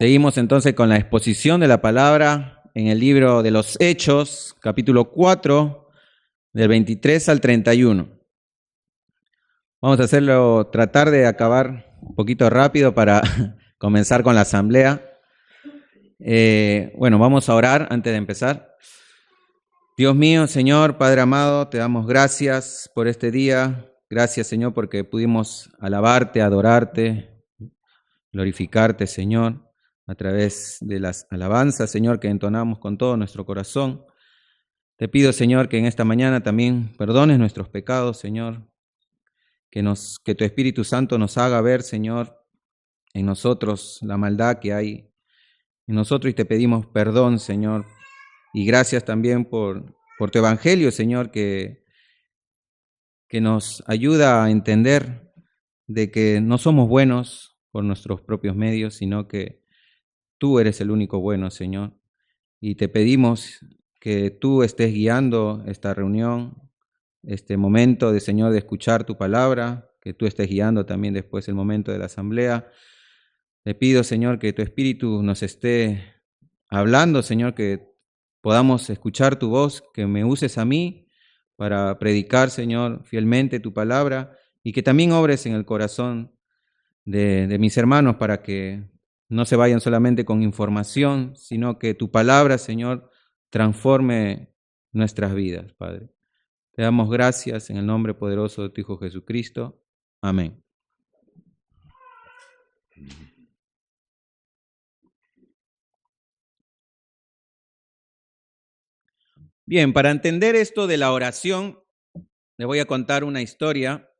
Seguimos entonces con la exposición de la palabra en el libro de los Hechos, capítulo 4, del 23 al 31. Vamos a tratar de acabar un poquito rápido para comenzar con la asamblea. Vamos a orar antes de empezar. Dios mío, Señor, Padre amado, te damos gracias por este día. Gracias, Señor, porque pudimos alabarte, adorarte, glorificarte, Señor, a través de las alabanzas, Señor, que entonamos con todo nuestro corazón. Te pido, Señor, que en esta mañana también perdones nuestros pecados, Señor, que tu Espíritu Santo nos haga ver, Señor, en nosotros la maldad que hay en nosotros, y te pedimos perdón, Señor, y gracias también por tu Evangelio, Señor, que nos ayuda a entender de que no somos buenos por nuestros propios medios, sino que tú eres el único bueno, Señor, y te pedimos que tú estés guiando esta reunión, este momento de, Señor, de escuchar tu palabra, que tú estés guiando también después el momento de la asamblea. Te pido, Señor, que tu Espíritu nos esté hablando, Señor, que podamos escuchar tu voz, que me uses a mí para predicar, Señor, fielmente tu palabra, y que también obres en el corazón de mis hermanos para que no se vayan solamente con información, sino que tu palabra, Señor, transforme nuestras vidas, Padre. Te damos gracias en el nombre poderoso de tu Hijo Jesucristo. Amén. Bien, para entender esto de la oración, les voy a contar una historia.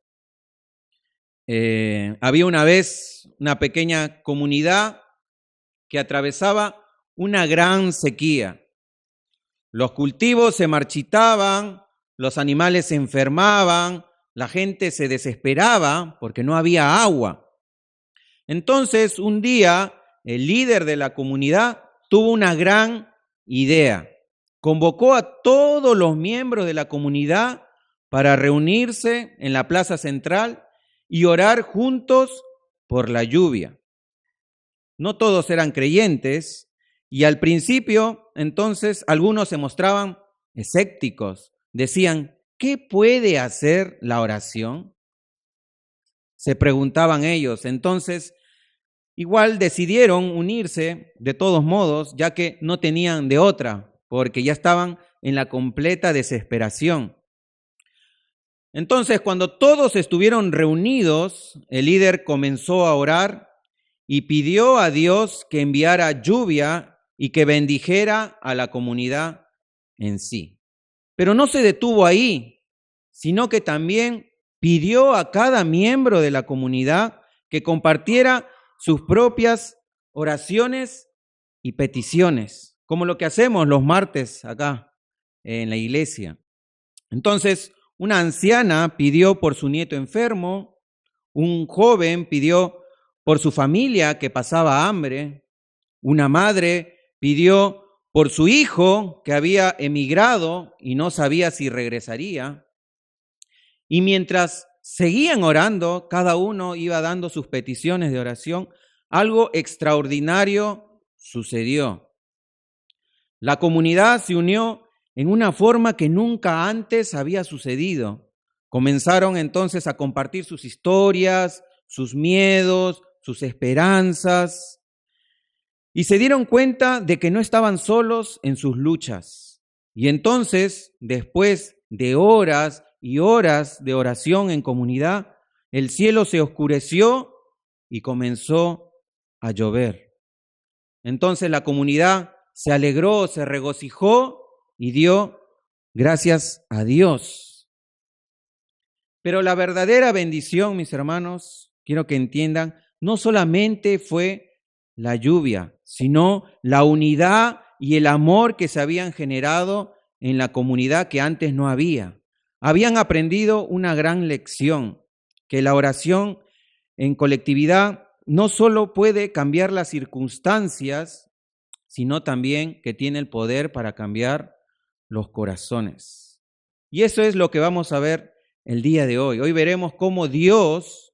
Había una vez una pequeña comunidad que atravesaba una gran sequía. Los cultivos se marchitaban, los animales se enfermaban, la gente se desesperaba porque no había agua. Entonces, un día, el líder de la comunidad tuvo una gran idea. Convocó a todos los miembros de la comunidad para reunirse en la plaza central y orar juntos por la lluvia. No todos eran creyentes y al principio, entonces, algunos se mostraban escépticos. Decían, ¿qué puede hacer la oración? Se preguntaban ellos. Entonces, igual decidieron unirse de todos modos, ya que no tenían de otra, porque ya estaban en la completa desesperación. Entonces, cuando todos estuvieron reunidos, el líder comenzó a orar y pidió a Dios que enviara lluvia y que bendijera a la comunidad en sí. Pero no se detuvo ahí, sino que también pidió a cada miembro de la comunidad que compartiera sus propias oraciones y peticiones, como lo que hacemos los martes acá en la iglesia. Entonces, una anciana pidió por su nieto enfermo, un joven pidió por su familia que pasaba hambre, una madre pidió por su hijo que había emigrado y no sabía si regresaría. Y mientras seguían orando, cada uno iba dando sus peticiones de oración, algo extraordinario sucedió. La comunidad se unió en una forma que nunca antes había sucedido. Comenzaron entonces a compartir sus historias, sus miedos, sus esperanzas, y se dieron cuenta de que no estaban solos en sus luchas. Y entonces, después de horas y horas de oración en comunidad, el cielo se oscureció y comenzó a llover. Entonces la comunidad se alegró, se regocijó y dio gracias a Dios. Pero la verdadera bendición, mis hermanos, quiero que entiendan, no solamente fue la lluvia, sino la unidad y el amor que se habían generado en la comunidad que antes no había. Habían aprendido una gran lección, que la oración en colectividad no solo puede cambiar las circunstancias, sino también que tiene el poder para cambiar los corazones. Y eso es lo que vamos a ver el día de hoy. Hoy veremos cómo Dios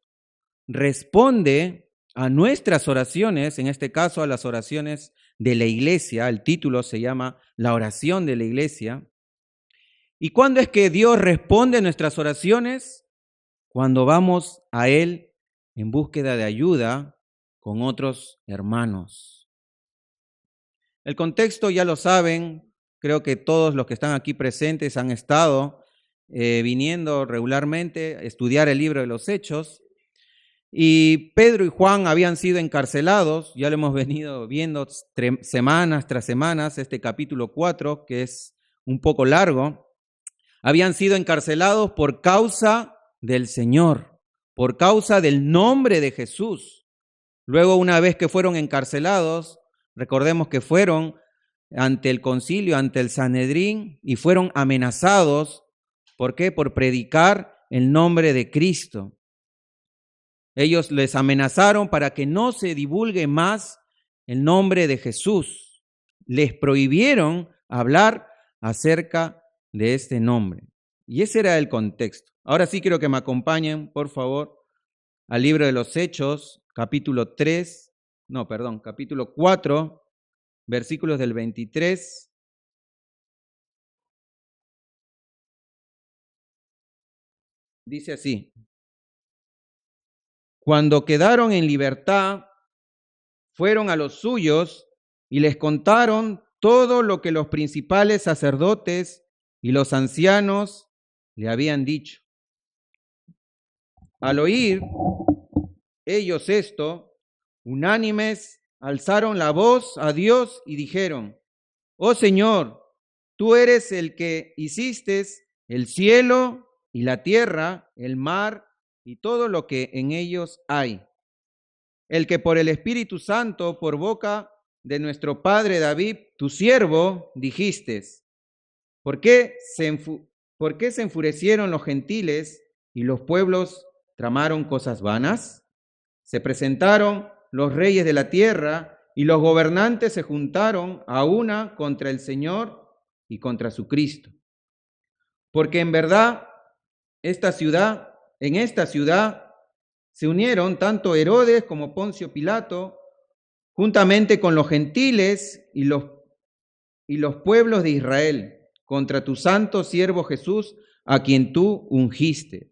responde a nuestras oraciones, en este caso a las oraciones de la iglesia. El título se llama La oración de la iglesia. ¿Y cuándo es que Dios responde a nuestras oraciones? Cuando vamos a Él en búsqueda de ayuda con otros hermanos. El contexto ya lo saben, creo que todos los que están aquí presentes han estado viniendo regularmente a estudiar el libro de los Hechos. Y Pedro y Juan habían sido encarcelados, ya lo hemos venido viendo semanas tras semanas, este capítulo 4, que es un poco largo. Habían sido encarcelados por causa del Señor, por causa del nombre de Jesús. Luego, una vez que fueron encarcelados, recordemos que fueron ante el concilio, ante el Sanedrín, y fueron amenazados. ¿Por qué? Por predicar el nombre de Cristo. Ellos les amenazaron para que no se divulgue más el nombre de Jesús. Les prohibieron hablar acerca de este nombre. Y ese era el contexto. Ahora sí quiero que me acompañen, por favor, al libro de los Hechos, capítulo 4, versículos del 23. Dice así: cuando quedaron en libertad, fueron a los suyos y les contaron todo lo que los principales sacerdotes y los ancianos le habían dicho. Al oír ellos esto, unánimes, alzaron la voz a Dios y dijeron: oh Señor, tú eres el que hiciste el cielo y la tierra, el mar y todo lo que en ellos hay. El que por el Espíritu Santo, por boca de nuestro padre David, tu siervo, dijiste: ¿Por qué se enfurecieron los gentiles y los pueblos tramaron cosas vanas? Se presentaron los reyes de la tierra y los gobernantes se juntaron a una contra el Señor y contra su Cristo. Porque en verdad, en esta ciudad se unieron tanto Herodes como Poncio Pilato, juntamente con los gentiles y los pueblos de Israel, contra tu santo siervo Jesús, a quien tú ungiste,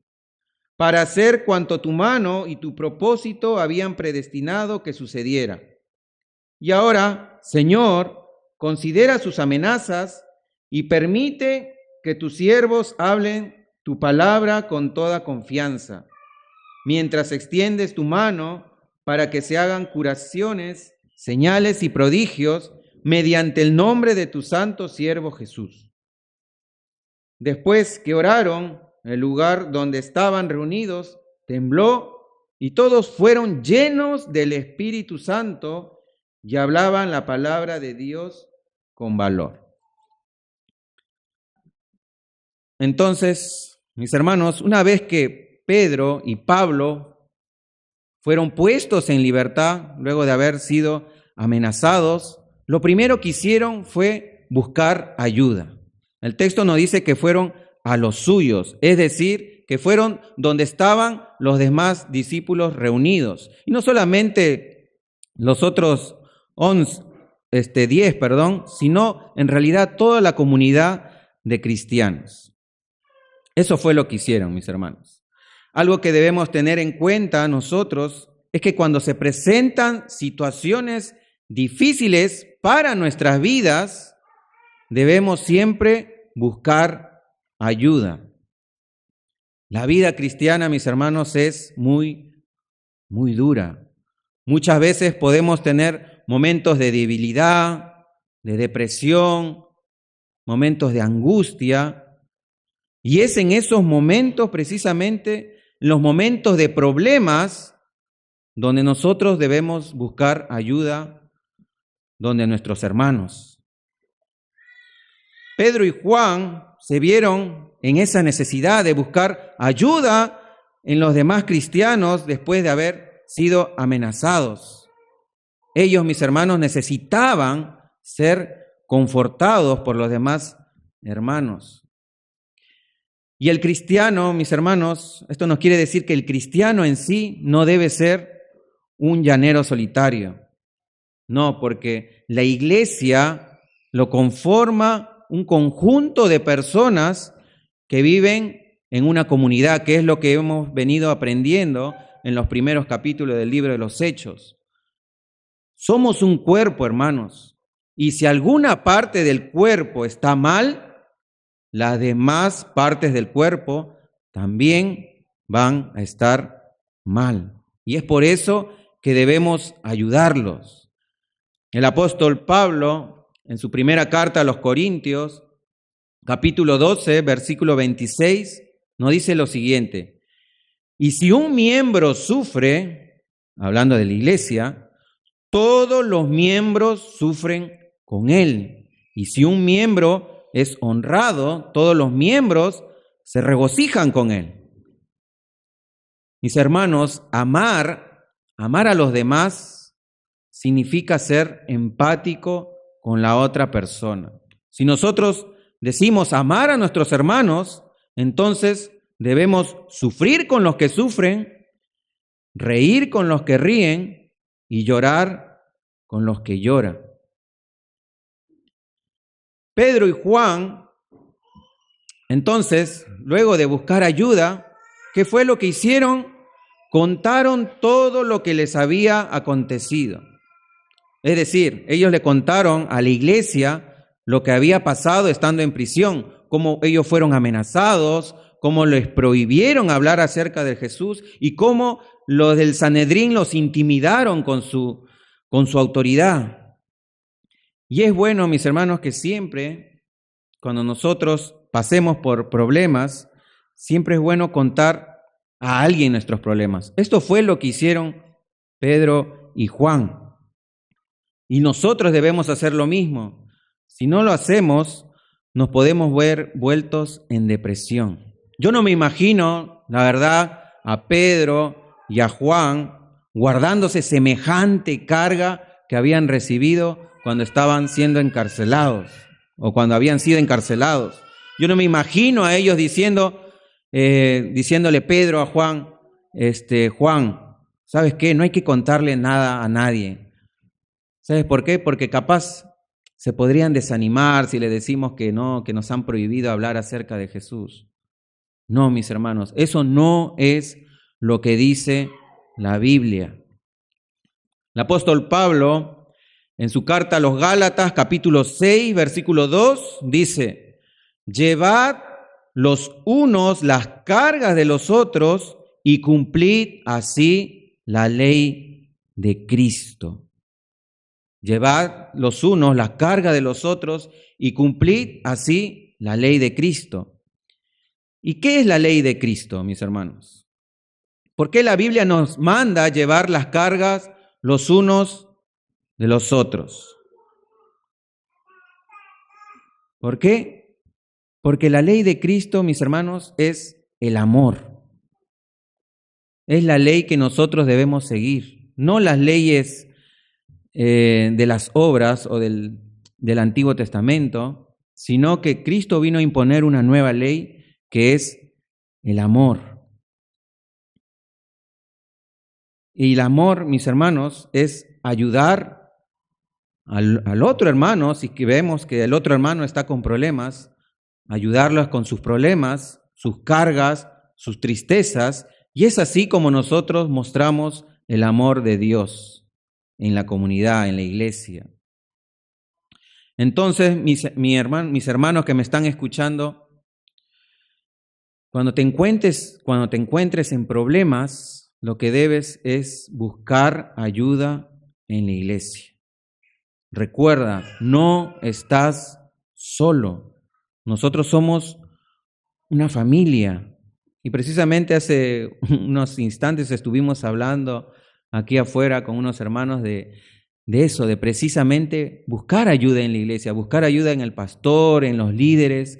para hacer cuanto tu mano y tu propósito habían predestinado que sucediera. Y ahora, Señor, considera sus amenazas y permite que tus siervos hablen tu palabra con toda confianza, mientras extiendes tu mano para que se hagan curaciones, señales y prodigios mediante el nombre de tu santo siervo Jesús. Después que oraron, el lugar donde estaban reunidos tembló y todos fueron llenos del Espíritu Santo y hablaban la palabra de Dios con valor. Entonces, mis hermanos, una vez que Pedro y Pablo fueron puestos en libertad, luego de haber sido amenazados, lo primero que hicieron fue buscar ayuda. El texto nos dice que fueron a los suyos, es decir, que fueron donde estaban los demás discípulos reunidos. Y no solamente los otros 10, sino en realidad toda la comunidad de cristianos. Eso fue lo que hicieron, mis hermanos. Algo que debemos tener en cuenta nosotros es que cuando se presentan situaciones difíciles para nuestras vidas, debemos siempre buscar ayuda. La vida cristiana, mis hermanos, es muy dura. Muchas veces podemos tener momentos de debilidad, de depresión, momentos de angustia. Y es en esos momentos, precisamente, los momentos de problemas, donde nosotros debemos buscar ayuda, donde nuestros hermanos. Pedro y Juan se vieron en esa necesidad de buscar ayuda en los demás cristianos después de haber sido amenazados. Ellos, mis hermanos, necesitaban ser confortados por los demás hermanos. Y el cristiano, mis hermanos, esto nos quiere decir que el cristiano en sí no debe ser un llanero solitario. No, porque la iglesia lo conforma un conjunto de personas que viven en una comunidad, que es lo que hemos venido aprendiendo en los primeros capítulos del libro de los Hechos. Somos un cuerpo, hermanos, y si alguna parte del cuerpo está mal, las demás partes del cuerpo también van a estar mal. Y es por eso que debemos ayudarlos. El apóstol Pablo, en su primera carta a los Corintios, capítulo 12, versículo 26, nos dice lo siguiente: y si un miembro sufre, hablando de la iglesia, todos los miembros sufren con él. Y si un miembro es honrado, todos los miembros se regocijan con él. Mis hermanos, amar a los demás significa ser empático con la otra persona. Si nosotros decimos amar a nuestros hermanos, entonces debemos sufrir con los que sufren, reír con los que ríen y llorar con los que lloran. Pedro y Juan, entonces, luego de buscar ayuda, ¿qué fue lo que hicieron? Contaron todo lo que les había acontecido. Es decir, ellos le contaron a la iglesia lo que había pasado estando en prisión, cómo ellos fueron amenazados, cómo les prohibieron hablar acerca de Jesús y cómo los del Sanedrín los intimidaron con su autoridad. Y es bueno, mis hermanos, que siempre, cuando nosotros pasemos por problemas, siempre es bueno contar a alguien nuestros problemas. Esto fue lo que hicieron Pedro y Juan. Y nosotros debemos hacer lo mismo. Si no lo hacemos, nos podemos ver vueltos en depresión. Yo no me imagino, la verdad, a Pedro y a Juan guardándose semejante carga que habían recibido cuando estaban siendo encarcelados o cuando habían sido encarcelados. Yo no me imagino a ellos diciéndole Pedro a Juan, Juan, ¿sabes qué? No hay que contarle nada a nadie. ¿Sabes por qué? Porque capaz se podrían desanimar si le decimos que no, que nos han prohibido hablar acerca de Jesús. No, mis hermanos, eso no es lo que dice la Biblia. El apóstol Pablo, en su carta a los Gálatas, capítulo 6, versículo 2, dice: llevad los unos las cargas de los otros y cumplid así la ley de Cristo. Llevad los unos la carga de los otros y cumplid así la ley de Cristo. ¿Y qué es la ley de Cristo, mis hermanos? ¿Por qué la Biblia nos manda a llevar las cargas los unos de los otros? ¿Por qué? Porque la ley de Cristo, mis hermanos, es el amor. Es la ley que nosotros debemos seguir, no las leyes de las obras o del Antiguo Testamento, sino que Cristo vino a imponer una nueva ley que es el amor. Y el amor, mis hermanos, es ayudar al otro hermano, si vemos que el otro hermano está con problemas, ayudarlos con sus problemas, sus cargas, sus tristezas, y es así como nosotros mostramos el amor de Dios en la comunidad, en la iglesia. Entonces, mis hermanos que me están escuchando, cuando te encuentres en problemas, lo que debes es buscar ayuda en la iglesia. Recuerda, no estás solo. Nosotros somos una familia. Y precisamente hace unos instantes estuvimos hablando aquí afuera con unos hermanos de eso, de precisamente buscar ayuda en la iglesia, buscar ayuda en el pastor, en los líderes,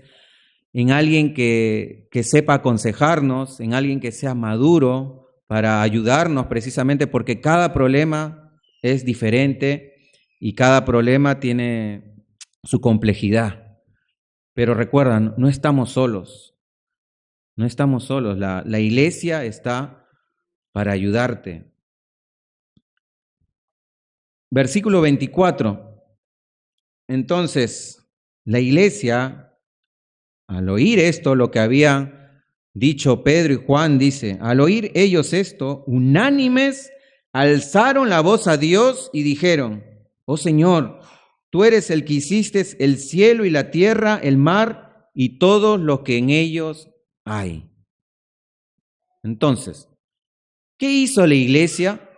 en alguien que sepa aconsejarnos, en alguien que sea maduro para ayudarnos precisamente porque cada problema es diferente y cada problema tiene su complejidad. Pero recuerda, no estamos solos, no estamos solos, la iglesia está para ayudarte. Versículo 24. Entonces, la iglesia, al oír esto, lo que habían dicho Pedro y Juan, dice, al oír ellos esto, unánimes, alzaron la voz a Dios y dijeron, oh Señor, tú eres el que hiciste el cielo y la tierra, el mar y todo lo que en ellos hay. Entonces, ¿qué hizo la iglesia?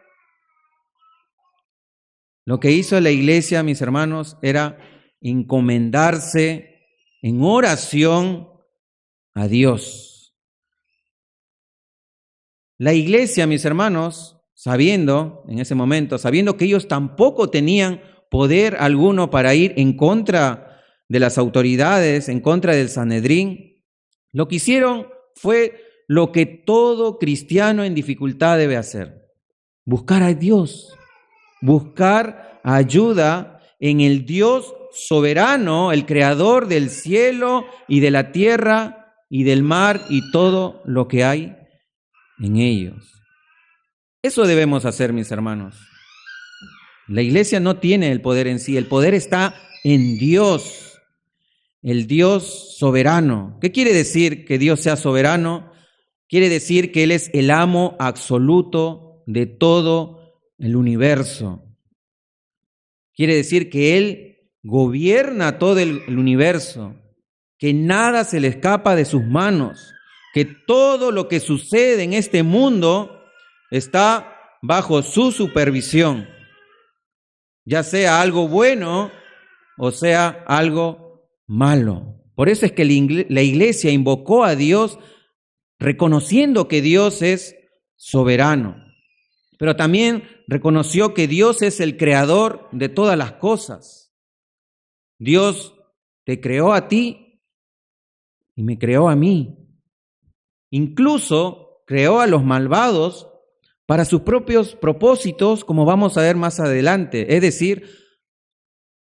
Lo que hizo la iglesia, mis hermanos, era encomendarse en oración a Dios. La iglesia, mis hermanos, sabiendo en ese momento, sabiendo que ellos tampoco tenían poder alguno para ir en contra de las autoridades, en contra del Sanedrín, lo que hicieron fue lo que todo cristiano en dificultad debe hacer: buscar a Dios, buscar ayuda en el Dios soberano, el creador del cielo y de la tierra y del mar y todo lo que hay en ellos. Eso debemos hacer, mis hermanos. La iglesia no tiene el poder en sí, el poder está en Dios, el Dios soberano. ¿Qué quiere decir que Dios sea soberano? Quiere decir que Él es el amo absoluto de todo el universo. Quiere decir que Él gobierna todo el universo, que nada se le escapa de sus manos, que todo lo que sucede en este mundo está bajo su supervisión, ya sea algo bueno o sea algo malo. Por eso es que la iglesia invocó a Dios reconociendo que Dios es soberano, pero también reconoció que Dios es el creador de todas las cosas. Dios te creó a ti y me creó a mí. Incluso creó a los malvados para sus propios propósitos, como vamos a ver más adelante, es decir,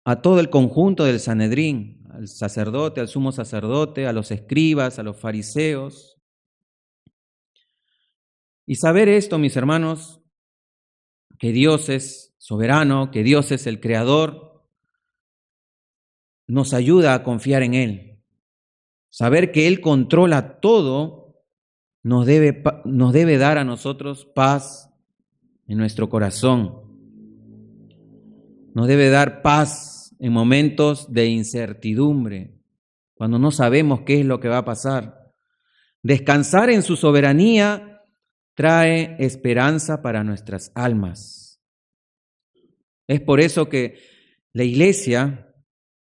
a todo el conjunto del Sanedrín, al sacerdote, al sumo sacerdote, a los escribas, a los fariseos. Y saber esto, mis hermanos, que Dios es soberano, que Dios es el creador, nos ayuda a confiar en Él. Saber que Él controla todo nos debe dar a nosotros paz en nuestro corazón. Nos debe dar paz en momentos de incertidumbre, cuando no sabemos qué es lo que va a pasar. Descansar en su soberanía trae esperanza para nuestras almas. Es por eso que la iglesia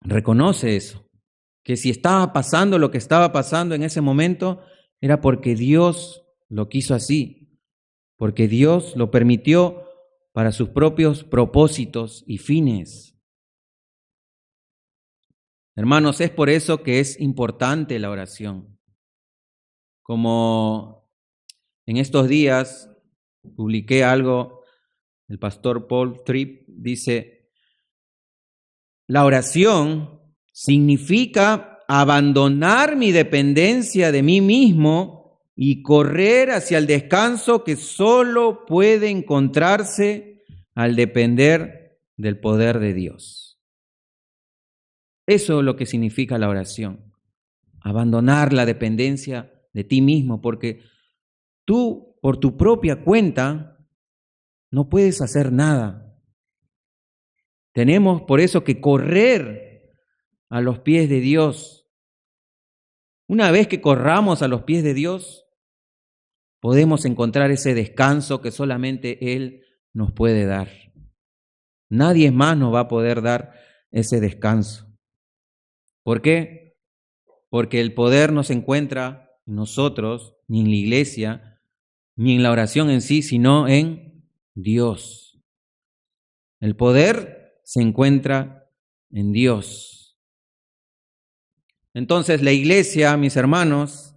reconoce eso, que si estaba pasando lo que estaba pasando en ese momento, era porque Dios lo quiso así, porque Dios lo permitió para sus propios propósitos y fines. Hermanos, es por eso que es importante la oración. Como en estos días publiqué algo, el pastor Paul Tripp dice, la oración significa abandonar mi dependencia de mí mismo y correr hacia el descanso que solo puede encontrarse al depender del poder de Dios. Eso es lo que significa la oración, abandonar la dependencia de ti mismo, porque tú, por tu propia cuenta, no puedes hacer nada. Tenemos por eso que correr a los pies de Dios. Una vez que corramos a los pies de Dios, podemos encontrar ese descanso que solamente Él nos puede dar. Nadie más nos va a poder dar ese descanso. ¿Por qué? Porque el poder no se encuentra en nosotros, ni en la iglesia, ni en la oración en sí, sino en Dios. El poder se encuentra en Dios. Entonces la iglesia, mis hermanos,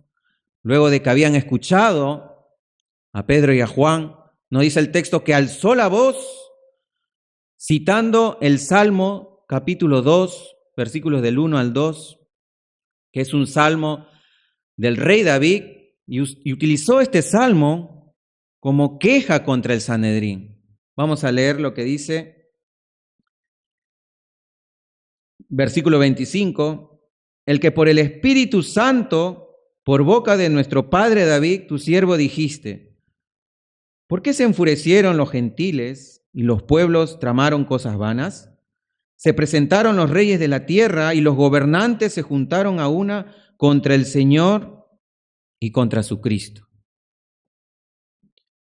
luego de que habían escuchado a Pedro y a Juan, nos dice el texto que alzó la voz, citando el Salmo capítulo 2, versículos del 1 al 2, que es un salmo del rey David, y utilizó este salmo como queja contra el Sanedrín. Vamos a leer lo que dice Versículo 25, el que por el Espíritu Santo, por boca de nuestro padre David, tu siervo, dijiste, ¿por qué se enfurecieron los gentiles y los pueblos tramaron cosas vanas? Se presentaron los reyes de la tierra y los gobernantes se juntaron a una contra el Señor y contra su Cristo.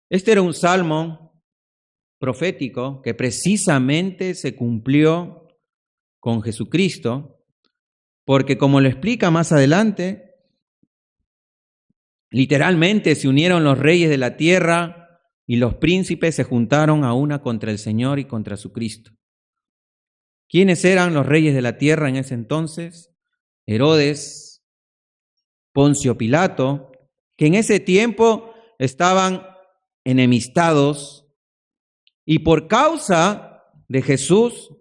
Este era un salmo profético que precisamente se cumplió con Jesucristo, porque como lo explica más adelante, literalmente se unieron los reyes de la tierra y los príncipes se juntaron a una contra el Señor y contra su Cristo. ¿Quiénes eran los reyes de la tierra en ese entonces? Herodes, Poncio Pilato, que en ese tiempo estaban enemistados y por causa de Jesús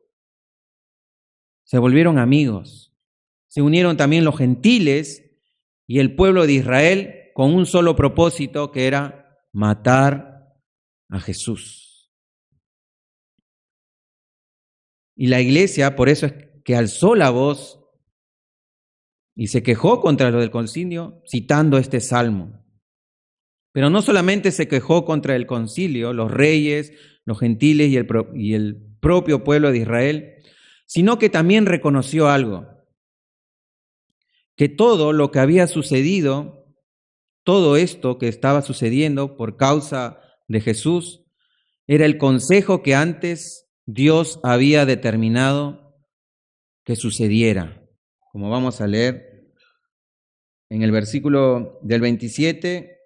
se volvieron amigos. Se unieron también los gentiles y el pueblo de Israel con un solo propósito, que era matar a Jesús. Y la iglesia, por eso es que alzó la voz y se quejó contra lo del concilio, citando este salmo. Pero no solamente se quejó contra el concilio, los reyes, los gentiles y el propio pueblo de Israel, sino que también reconoció algo, que todo lo que había sucedido, todo esto que estaba sucediendo por causa de Jesús, era el consejo que antes Dios había determinado que sucediera. Como vamos a leer en el versículo del 27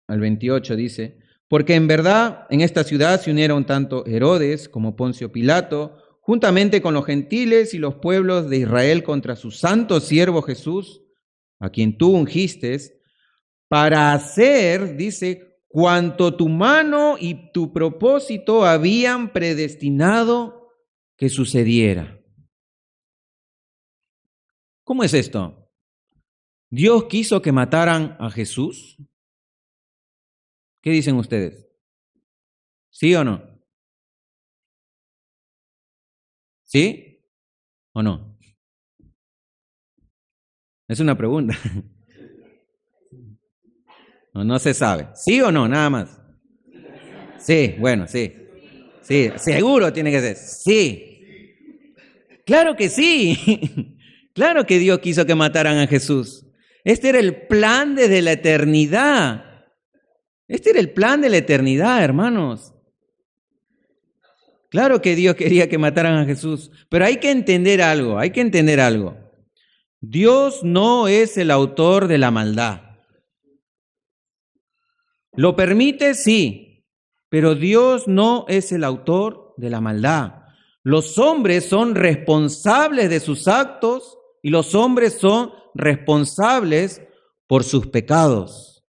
al 28 dice, porque en verdad en esta ciudad se unieron tanto Herodes como Poncio Pilato, juntamente con los gentiles y los pueblos de Israel contra su santo siervo Jesús, a quien tú ungiste, para hacer, dice, cuanto tu mano y tu propósito habían predestinado que sucediera. ¿Cómo es esto? ¿Dios quiso que mataran a Jesús? ¿Qué dicen ustedes? ¿Sí o no? ¿Sí o no? Es una pregunta. No se sabe. ¿Sí o no? Nada más. Sí, bueno, sí. Sí, seguro tiene que ser. Sí. Claro que sí. Claro que Dios quiso que mataran a Jesús. Este era el plan desde la eternidad. Este era el plan de la eternidad, hermanos. Claro que Dios quería que mataran a Jesús, pero hay que entender algo, Dios no es el autor de la maldad. ¿Lo permite? Sí, pero Dios no es el autor de la maldad. Los hombres son responsables de sus actos y los hombres son responsables por sus pecados.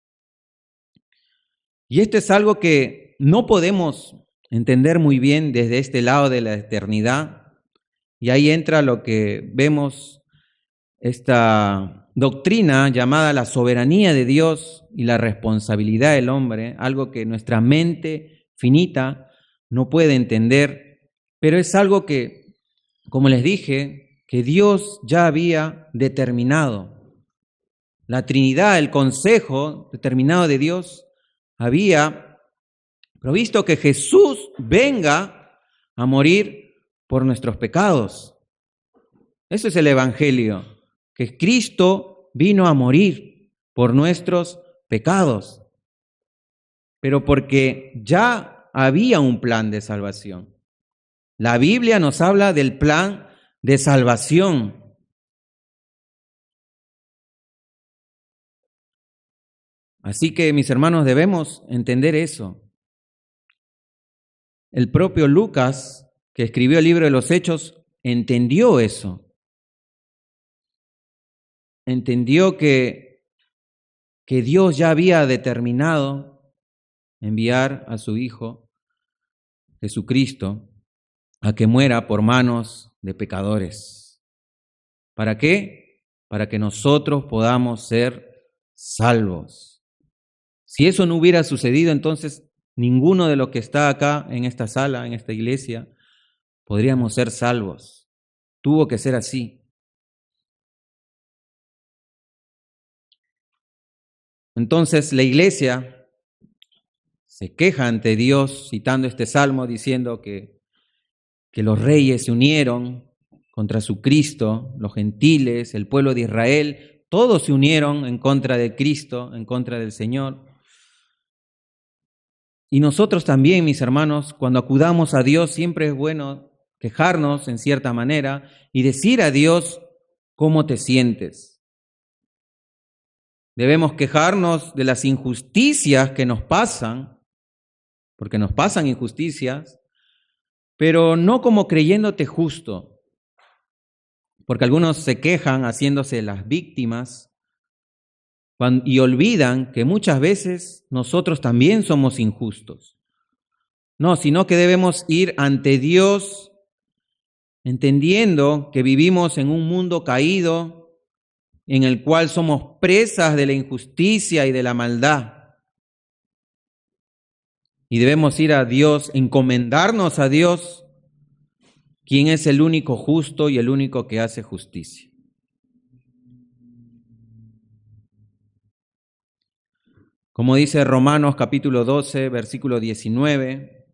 Y esto es algo que no podemos entender muy bien desde este lado de la eternidad. Y ahí entra lo que vemos, esta doctrina llamada la soberanía de Dios y la responsabilidad del hombre, algo que nuestra mente finita no puede entender, pero es algo que, como les dije, que Dios ya había determinado. La Trinidad, el consejo determinado de Dios, había provisto que Jesús venga a morir por nuestros pecados. Eso es el Evangelio, que Cristo vino a morir por nuestros pecados, pero porque ya había un plan de salvación. La Biblia nos habla del plan de salvación. Así que, mis hermanos, debemos entender eso. El propio Lucas, que escribió el libro de los Hechos, entendió eso. Entendió que Dios ya había determinado enviar a su Hijo, Jesucristo, a que muera por manos de pecadores. ¿Para qué? Para que nosotros podamos ser salvos. Si eso no hubiera sucedido, entonces ninguno de los que está acá en esta sala, en esta iglesia, podríamos ser salvos. tuvo que ser así. Entonces la iglesia se queja ante Dios citando este salmo diciendo que los reyes se unieron contra su Cristo, los gentiles, el pueblo de Israel, todos se unieron en contra de Cristo, en contra del Señor. Y nosotros también, mis hermanos, cuando acudamos a Dios, siempre es bueno quejarnos en cierta manera y decir a Dios cómo te sientes. Debemos quejarnos de las injusticias que nos pasan, porque nos pasan injusticias, pero no como creyéndote justo, porque algunos se quejan haciéndose las víctimas y olvidan que muchas veces nosotros también somos injustos. No, sino que debemos ir ante Dios entendiendo que vivimos en un mundo caído en el cual somos presas de la injusticia y de la maldad. Y debemos ir a Dios, encomendarnos a Dios, quien es el único justo y el único que hace justicia. Como dice Romanos capítulo 12, versículo 19,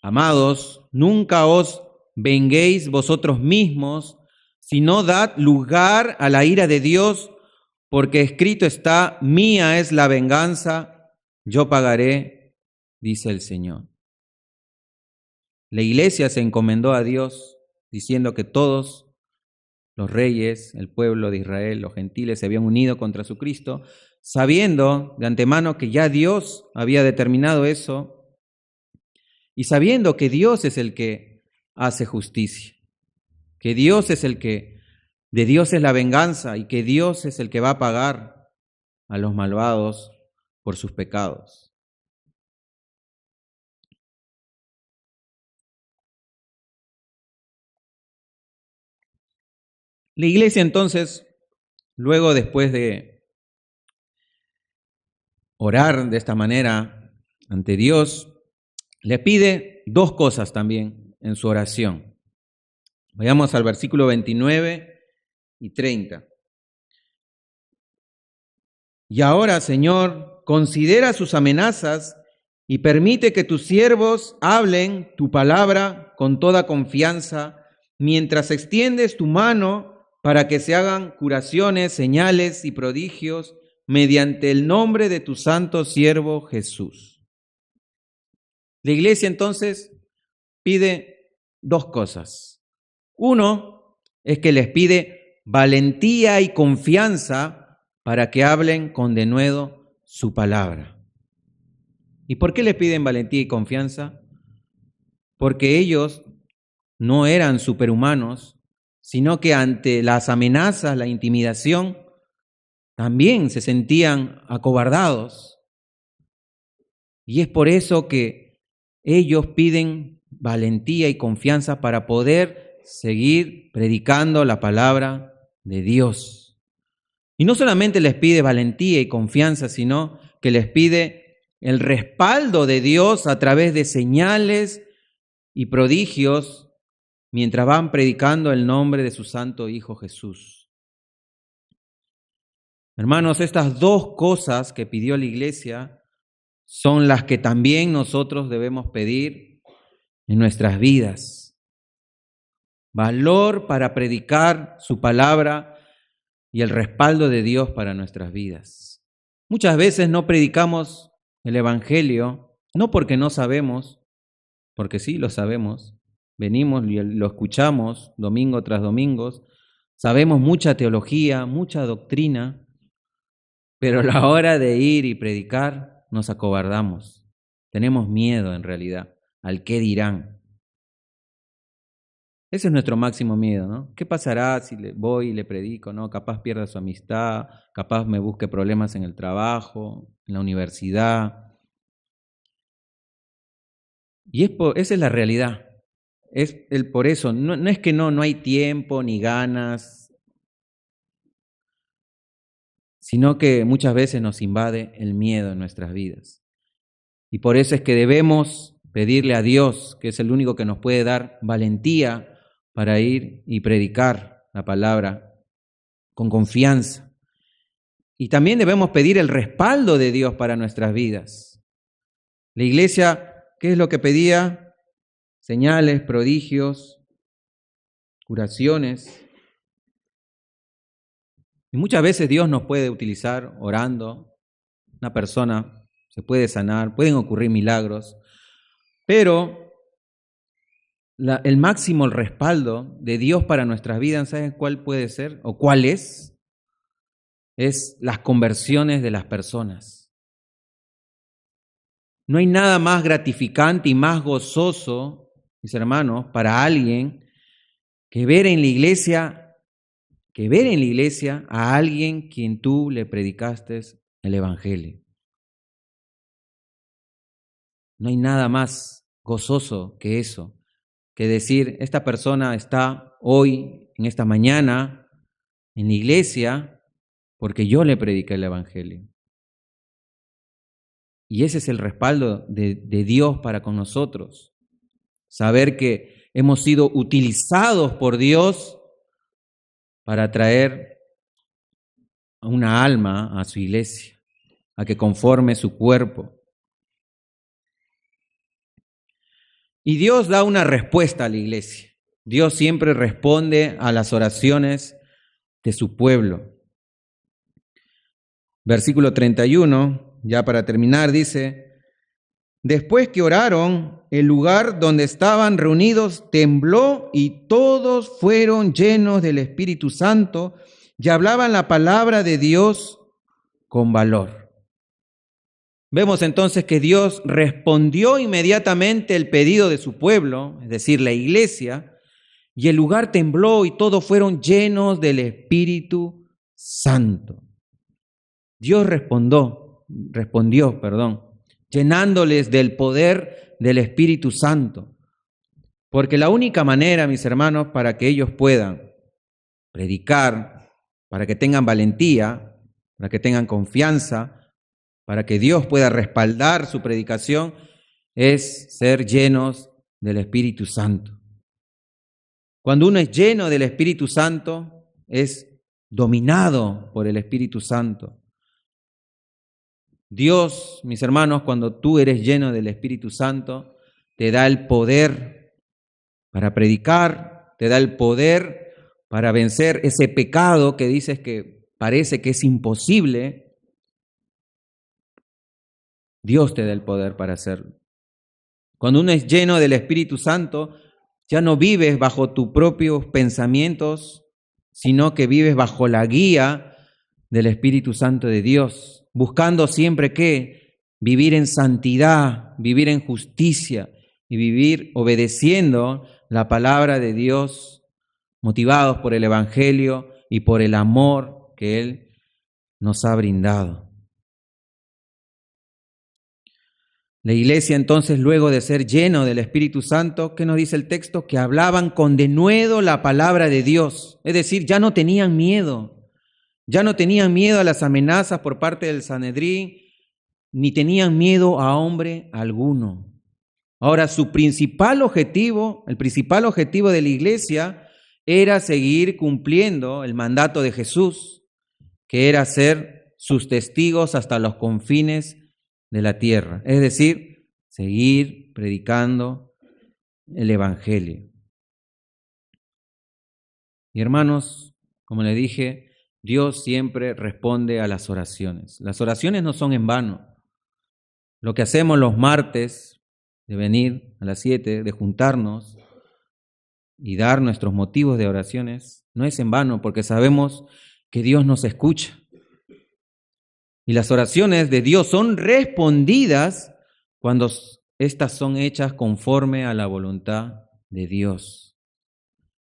amados, nunca os venguéis vosotros mismos, sino dad lugar a la ira de Dios, porque escrito está, mía es la venganza, yo pagaré, dice el Señor. La iglesia se encomendó a Dios diciendo que todos los reyes, el pueblo de Israel, los gentiles se habían unido contra su Cristo, sabiendo de antemano que ya Dios había determinado eso y sabiendo que Dios es el que hace justicia, que Dios es el que, de Dios es la venganza y que Dios es el que va a pagar a los malvados por sus pecados. La iglesia entonces, luego después de orar de esta manera ante Dios, le pide dos cosas también en su oración. Vayamos al versículo 29 y 30. Y ahora, Señor, considera sus amenazas y permite que tus siervos hablen tu palabra con toda confianza, mientras extiendes tu mano para que se hagan curaciones, señales y prodigios mediante el nombre de tu santo siervo Jesús. La iglesia entonces pide dos cosas. Uno es que les pide valentía y confianza para que hablen con denuedo su palabra. ¿Y por qué les piden valentía y confianza? Porque ellos no eran superhumanos, sino que ante las amenazas, la intimidación, también se sentían acobardados. Y es por eso que ellos piden valentía y confianza para poder seguir predicando la palabra de Dios. Y no solamente les pide valentía y confianza, sino que les pide el respaldo de Dios a través de señales y prodigios mientras van predicando el nombre de su santo Hijo Jesús. Hermanos, estas dos cosas que pidió la iglesia son las que también nosotros debemos pedir en nuestras vidas. Valor para predicar su palabra y el respaldo de Dios para nuestras vidas. Muchas veces no predicamos el Evangelio, no porque no sabemos, porque sí lo sabemos. Venimos y lo escuchamos domingo tras domingo, sabemos mucha teología, mucha doctrina, pero a la hora de ir y predicar nos acobardamos. Tenemos miedo en realidad al qué dirán. Ese es nuestro máximo miedo, ¿no? ¿Qué pasará si voy y le predico, ¿no? Capaz pierda su amistad, capaz me busque problemas en el trabajo, en la universidad. Y esa es la realidad. Por eso, no es que no hay tiempo ni ganas, sino que muchas veces nos invade el miedo en nuestras vidas. Y por eso es que debemos pedirle a Dios, que es el único que nos puede dar valentía para ir y predicar la palabra con confianza. Y también debemos pedir el respaldo de Dios para nuestras vidas. La iglesia, ¿qué es lo que pedía? Señales, prodigios, curaciones. Y muchas veces Dios nos puede utilizar orando. Una persona se puede sanar, pueden ocurrir milagros, pero el máximo respaldo de Dios para nuestras vidas, ¿saben cuál puede ser o cuál es? Es las conversiones de las personas. No hay nada más gratificante y más gozoso, mis hermanos, para alguien que ver en la iglesia a alguien quien tú le predicaste el evangelio. No hay nada más gozoso que eso, que decir, esta persona está hoy, en esta mañana, en la iglesia, porque yo le prediqué el evangelio. Y ese es el respaldo de Dios para con nosotros. Saber que hemos sido utilizados por Dios para traer a una alma a su iglesia, a que conforme su cuerpo. Y Dios da una respuesta a la iglesia. Dios siempre responde a las oraciones de su pueblo. Versículo 31, ya para terminar, dice: después que oraron, el lugar donde estaban reunidos tembló y todos fueron llenos del Espíritu Santo y hablaban la palabra de Dios con valor. Vemos entonces que Dios respondió inmediatamente el pedido de su pueblo, es decir, la iglesia, y el lugar tembló y todos fueron llenos del Espíritu Santo. Dios respondió, llenándoles del poder del Espíritu Santo. Porque la única manera, mis hermanos, para que ellos puedan predicar, para que tengan valentía, para que tengan confianza, para que Dios pueda respaldar su predicación, es ser llenos del Espíritu Santo. Cuando uno es lleno del Espíritu Santo, es dominado por el Espíritu Santo. Dios, mis hermanos, cuando tú eres lleno del Espíritu Santo, te da el poder para predicar, te da el poder para vencer ese pecado que dices que parece que es imposible. Dios te da el poder para hacerlo. Cuando uno es lleno del Espíritu Santo, ya no vives bajo tus propios pensamientos, sino que vives bajo la guía del Espíritu Santo de Dios, buscando siempre ¿qué? Vivir en santidad, vivir en justicia y vivir obedeciendo la palabra de Dios, motivados por el Evangelio y por el amor que Él nos ha brindado. La iglesia entonces, luego de ser lleno del Espíritu Santo, ¿qué nos dice el texto? Que hablaban con denuedo la palabra de Dios. Es decir, ya no tenían miedo. Ya no tenían miedo a las amenazas por parte del Sanedrín, ni tenían miedo a hombre alguno. Ahora, su principal objetivo, el principal objetivo de la iglesia, era seguir cumpliendo el mandato de Jesús, que era ser sus testigos hasta los confines de la tierra, es decir, seguir predicando el Evangelio. Y hermanos, como le dije, Dios siempre responde a las oraciones. Las oraciones no son en vano. Lo que hacemos los martes, de venir a las 7, de juntarnos y dar nuestros motivos de oraciones, no es en vano, porque sabemos que Dios nos escucha. Y las oraciones de Dios son respondidas cuando estas son hechas conforme a la voluntad de Dios.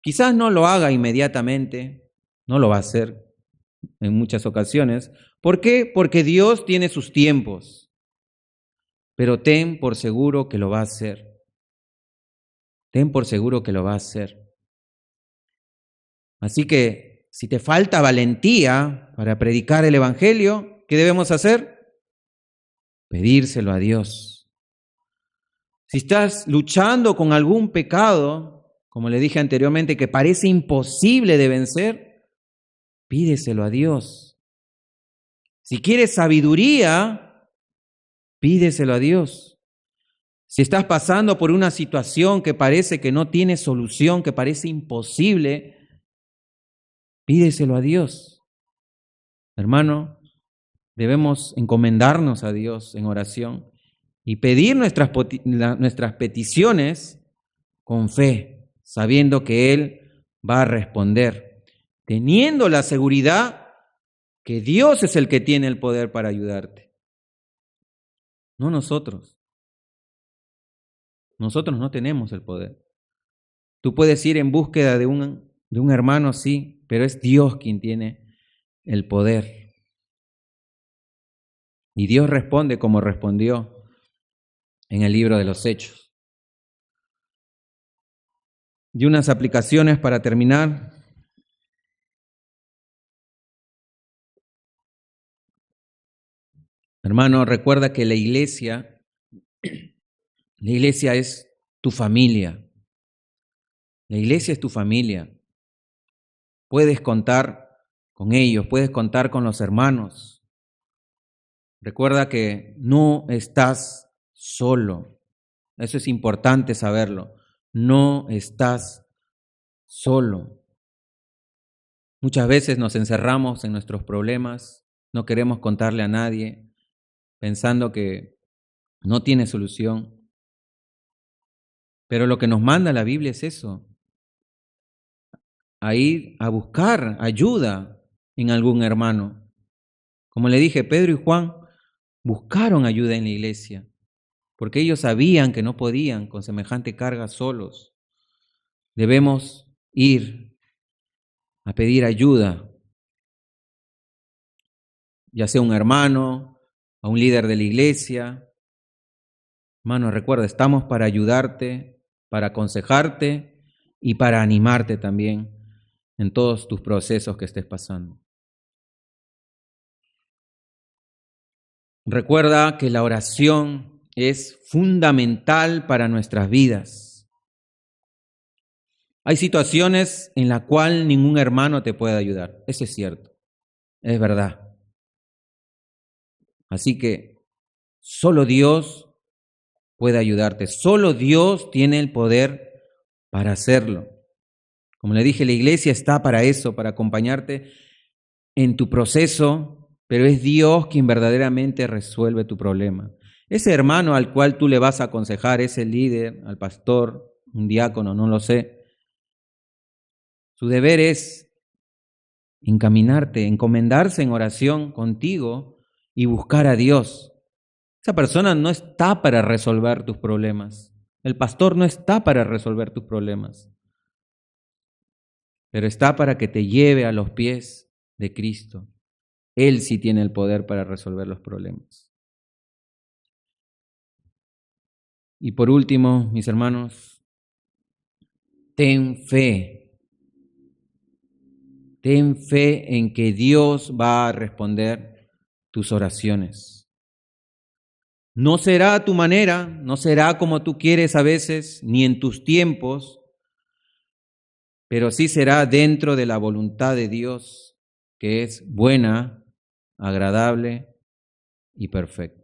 Quizás no lo haga inmediatamente, no lo va a hacer en muchas ocasiones. ¿Por qué? Porque Dios tiene sus tiempos, pero ten por seguro que lo va a hacer. Ten por seguro que lo va a hacer. Así que si te falta valentía para predicar el Evangelio, ¿qué debemos hacer? Pedírselo a Dios. Si estás luchando con algún pecado, como le dije anteriormente, que parece imposible de vencer, pídeselo a Dios. Si quieres sabiduría, pídeselo a Dios. Si estás pasando por una situación que parece que no tiene solución, que parece imposible, pídeselo a Dios. Hermano, debemos encomendarnos a Dios en oración y pedir nuestras peticiones con fe, sabiendo que Él va a responder, teniendo la seguridad que Dios es el que tiene el poder para ayudarte, no nosotros. Nosotros no tenemos el poder. Tú puedes ir en búsqueda de un hermano, sí, pero es Dios quien tiene el poder. Y Dios responde como respondió en el libro de los Hechos. Y unas aplicaciones para terminar. Hermano, recuerda que la iglesia es tu familia. La iglesia es tu familia. Puedes contar con ellos, puedes contar con los hermanos. Recuerda que no estás solo. Eso es importante saberlo. No estás solo. Muchas veces nos encerramos en nuestros problemas, no queremos contarle a nadie, pensando que no tiene solución. Pero lo que nos manda la Biblia es eso, a ir a buscar ayuda en algún hermano. Como le dije, Pedro y Juan buscaron ayuda en la iglesia, porque ellos sabían que no podían con semejante carga solos. Debemos ir a pedir ayuda, ya sea un hermano, a un líder de la iglesia. Hermano, recuerda, estamos para ayudarte, para aconsejarte y para animarte también en todos tus procesos que estés pasando. Recuerda que la oración es fundamental para nuestras vidas. Hay situaciones en las cuales ningún hermano te puede ayudar. Eso es cierto, es verdad. Así que solo Dios puede ayudarte. Solo Dios tiene el poder para hacerlo. Como le dije, la iglesia está para eso, para acompañarte en tu proceso, pero es Dios quien verdaderamente resuelve tu problema. Ese hermano al cual tú le vas a aconsejar, ese líder, al pastor, un diácono, no lo sé, su deber es encaminarte, encomendarse en oración contigo y buscar a Dios. Esa persona no está para resolver tus problemas. El pastor no está para resolver tus problemas, pero está para que te lleve a los pies de Cristo. Él sí tiene el poder para resolver los problemas. Y por último, mis hermanos, ten fe. Ten fe en que Dios va a responder tus oraciones. No será a tu manera, no será como tú quieres a veces, ni en tus tiempos, pero sí será dentro de la voluntad de Dios, que es buena, agradable y perfecta.